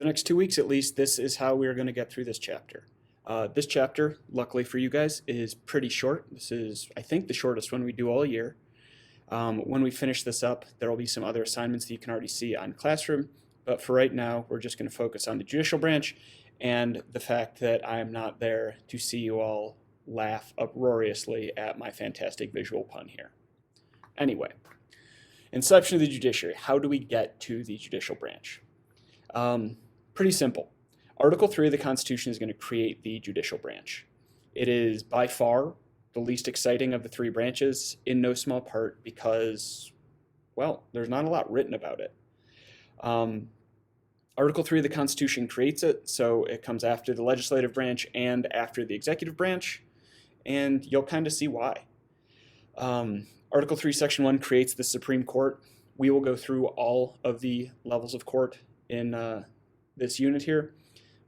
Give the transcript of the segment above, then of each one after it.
the next 2 weeks at least, this is how we're going to get through this chapter. This chapter, luckily for you guys, is pretty short. This is, I think, the shortest one we do all year. When we finish this up, there will be some other assignments that you can already see on Classroom, but for right now, we're just going to focus on the judicial branch and the fact that I am not there to see you all laugh uproariously at my fantastic visual pun here. Anyway, inception of the judiciary. How do we get to the judicial branch? Pretty simple. Article 3 of the Constitution is going to create the judicial branch. It is by far the least exciting of the three branches, in no small part because, well, there's not a lot written about it. Article 3 of the Constitution creates it, so it comes after the legislative branch and after the executive branch, and you'll kind of see why. Article 3, Section 1 creates the Supreme Court. We will go through all of the levels of court in this unit here,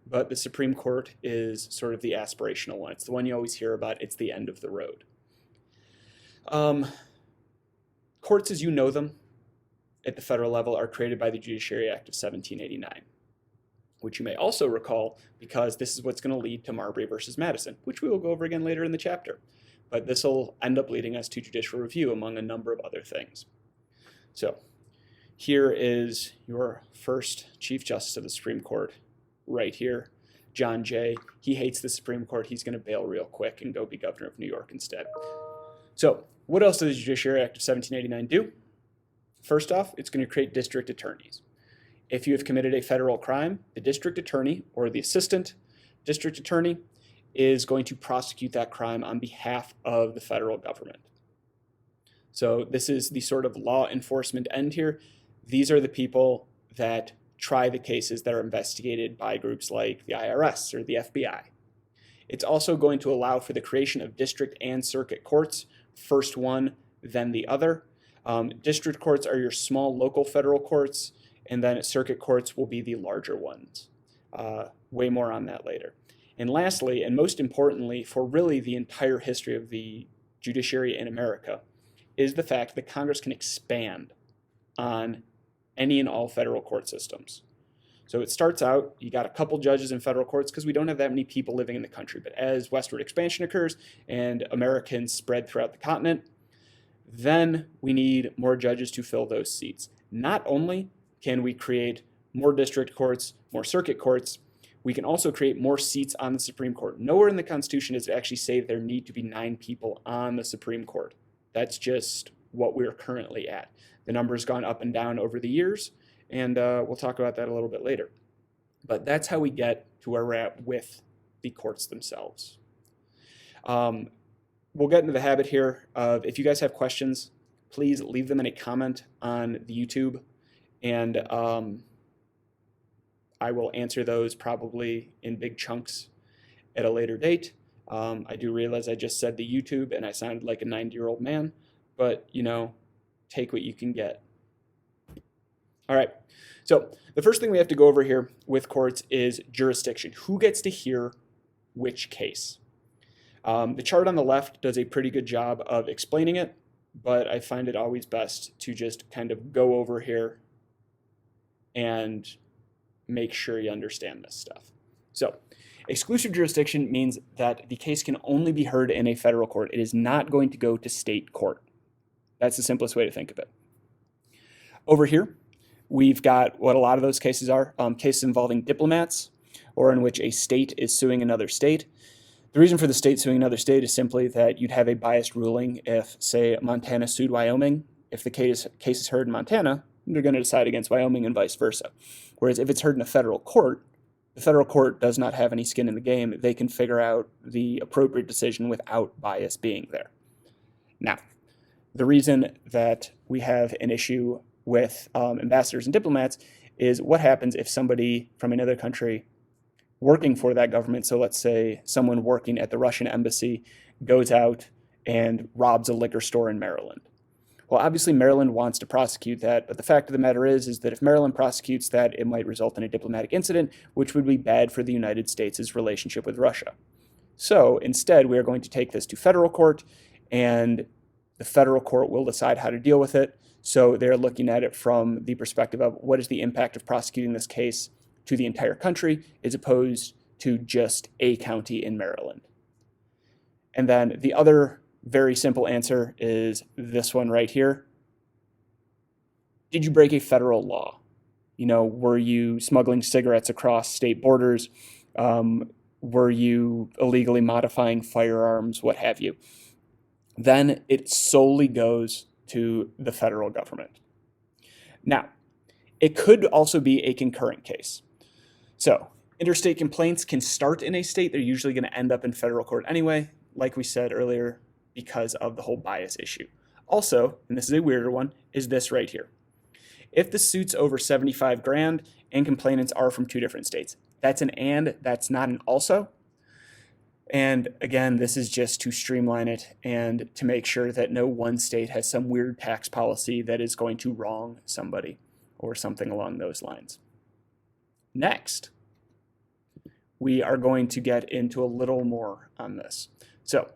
but the Supreme Court is sort of the aspirational one. It's the one you always hear about. It's the end of the road. Courts as you know them at the federal level are created by the Judiciary Act of 1789, which you may also recall because this is what's going to lead to Marbury versus Madison, which we will go over again later in the chapter. But this will end up leading us to judicial review, among a number of other things. So here is your first Chief Justice of the Supreme Court right here, John Jay. He hates the Supreme Court. He's going to bail real quick and go be governor of New York instead. So what else does the Judiciary Act of 1789 do? First off, it's going to create district attorneys. If you have committed a federal crime, the district attorney or the assistant district attorney is going to prosecute that crime on behalf of the federal government. So this is the sort of law enforcement end here. These are the people that try the cases that are investigated by groups like the IRS or the FBI. It's also going to allow for the creation of district and circuit courts, first one, then the other. District courts are your small local federal courts, and then circuit courts will be the larger ones. Way more on that later. And lastly, and most importantly, for really the entire history of the judiciary in America, is the fact that Congress can expand on any and all federal court systems. So it starts out, you got a couple judges in federal courts because we don't have that many people living in the country. But as westward expansion occurs and Americans spread throughout the continent, then we need more judges to fill those seats. Not only can we create more district courts, more circuit courts, we can also create more seats on the Supreme Court. Nowhere in the Constitution does it actually say there need to be 9 people on the Supreme Court. That's just what we're currently at. The number's gone up and down over the years, and we'll talk about that a little bit later. But that's how we get to where we're at with the courts themselves. We'll get into the habit here of, if you guys have questions, please leave them in a comment on the YouTube, and I will answer those probably in big chunks at a later date. I do realize I just said the YouTube and I sounded like a 90-year-old man, but, you know, take what you can get. All right, so the first thing we have to go over here with courts is jurisdiction. Who gets to hear which case? The chart on the left does a pretty good job of explaining it, but I find it always best to just kind of go over here and make sure you understand this stuff. So exclusive jurisdiction means that the case can only be heard in a federal court. It is not going to go to state court. That's the simplest way to think of it. Over here, we've got what a lot of those cases are, cases involving diplomats or in which a state is suing another state. The reason for the state suing another state is simply that you'd have a biased ruling if, say, Montana sued Wyoming. If the case is heard in Montana, they're going to decide against Wyoming and vice versa. Whereas if it's heard in a federal court, the federal court does not have any skin in the game. They can figure out the appropriate decision without bias being there. Now, the reason that we have an issue with ambassadors and diplomats is what happens if somebody from another country working for that government, so let's say someone working at the Russian embassy, goes out and robs a liquor store in Maryland. Well, obviously Maryland wants to prosecute that, but the fact of the matter is that if Maryland prosecutes that, it might result in a diplomatic incident, which would be bad for the United States' relationship with Russia. So instead, we are going to take this to federal court, and the federal court will decide how to deal with it. So they're looking at it from the perspective of what is the impact of prosecuting this case to the entire country as opposed to just a county in Maryland. And then the other very simple answer is this one right here. Did you break a federal law? Were you smuggling cigarettes across state borders? Were you illegally modifying firearms, what have you? Then it solely goes to the federal government. Now, it could also be a concurrent case. So, interstate complaints can start in a state. They're usually going to end up in federal court anyway, like we said earlier, because of the whole bias issue. Also, and this is a weirder one, is this right here. If the suit's over 75 grand and complainants are from two different states, that's an and, that's not an also. And again, this is just to streamline it and to make sure that no one state has some weird tax policy that is going to wrong somebody or something along those lines. Next, we are going to get into a little more on this. So,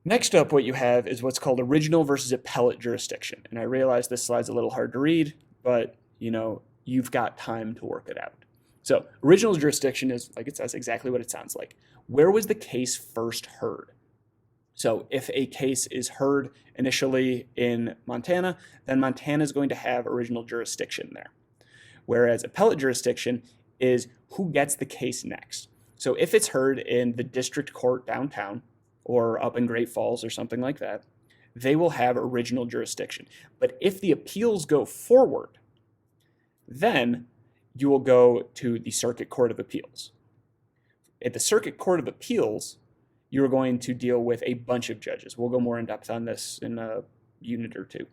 next up, what you have is what's called original versus appellate jurisdiction. And I realize this slide's a little hard to read, but you've got time to work it out. So original jurisdiction is, like it says, exactly what it sounds like. Where was the case first heard? So if a case is heard initially in Montana, then Montana is going to have original jurisdiction there. Whereas appellate jurisdiction is who gets the case next. So if it's heard in the district court downtown, or up in Great Falls or something like that, they will have original jurisdiction. But if the appeals go forward, then you will go to the Circuit Court of Appeals. At the Circuit Court of Appeals, you're going to deal with a bunch of judges. We'll go more in depth on this in a unit or two.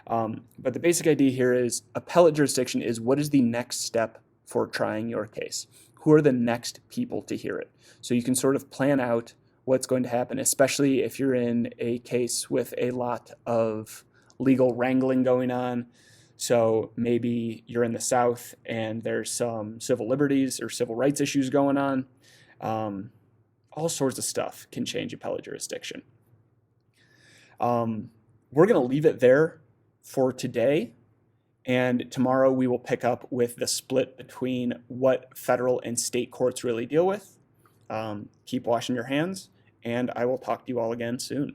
But the basic idea here is appellate jurisdiction is what is the next step for trying your case? Who are the next people to hear it? So you can sort of plan out what's going to happen, especially if you're in a case with a lot of legal wrangling going on. So maybe you're in the South and there's some civil liberties or civil rights issues going on. All sorts of stuff can change appellate jurisdiction. We're going to leave it there for today. And tomorrow we will pick up with the split between what federal and state courts really deal with. Keep washing your hands, and I will talk to you all again soon.